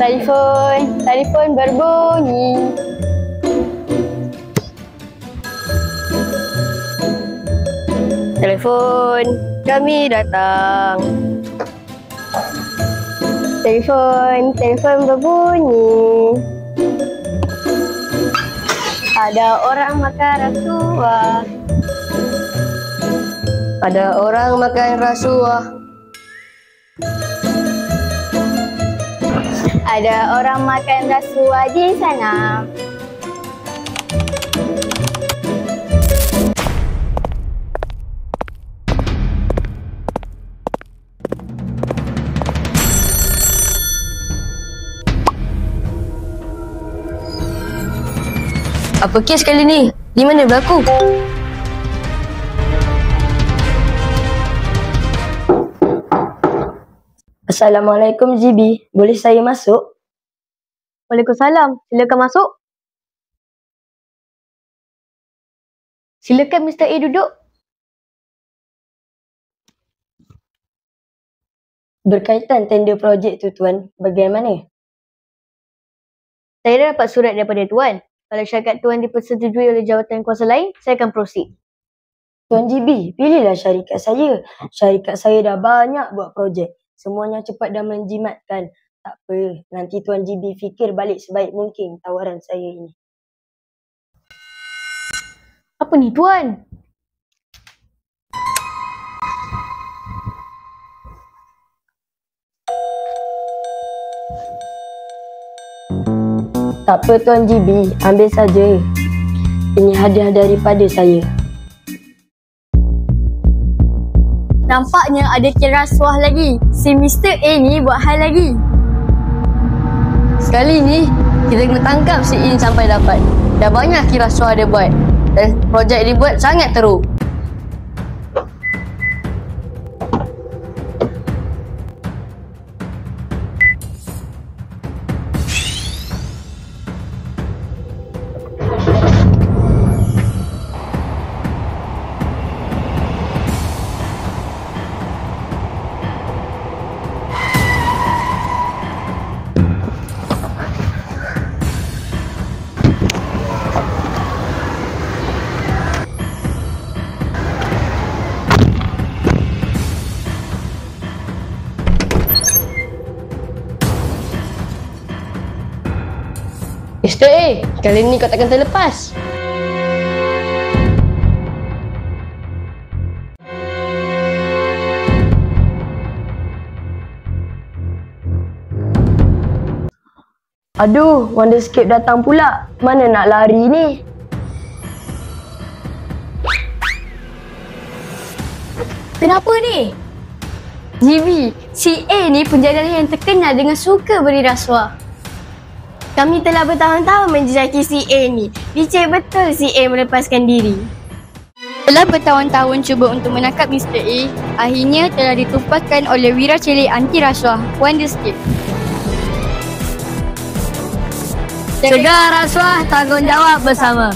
Telefon berbunyi. Telefon, kami datang. Telefon berbunyi. Ada orang makan rasuah. Ada orang makan rasuah. Ada orang makan rasuah di sana. Apa kes kali ni? Di mana berlaku? Assalamualaikum GB. Boleh saya masuk? Waalaikumsalam. Silakan masuk. Silakan Mr. A duduk. Berkaitan tender projek tu tuan, bagaimana? Saya dah dapat surat daripada tuan. Kalau syarikat tuan dipersetujui oleh jawatan kuasa lain, saya akan proceed. Tuan GB, pilihlah syarikat saya. Syarikat saya dah banyak buat projek. Semuanya cepat dan menjimatkan. Tak apa, nanti Tuan GB fikir balik sebaik mungkin tawaran saya ini. Apa ni tuan? Tak apa Tuan GB, ambil saja. Ini hadiah daripada saya. Nampaknya ada rasuah lagi. Si Mr. A ni buat hal lagi. Sekali ni, kita kena tangkap si In sampai dapat. Dah banyak rasuah dia buat. Dan projek dia buat sangat teruk. Mr. A, kali ni kau takkan terlepas. Aduh, Wonderscape datang pula. Mana nak lari ni? Kenapa ni? GB, si A ni penjaga yang terkenal dengan suka beri rasuah. Kami telah bertahun-tahun menjejaki si A ni. Licik betul si A melepaskan diri. Setelah bertahun-tahun cuba untuk menangkap Mr. A, akhirnya telah ditumpahkan oleh Wira Celik Anti Rasuah, Wonderscape. Cegah rasuah, tanggungjawab bersama.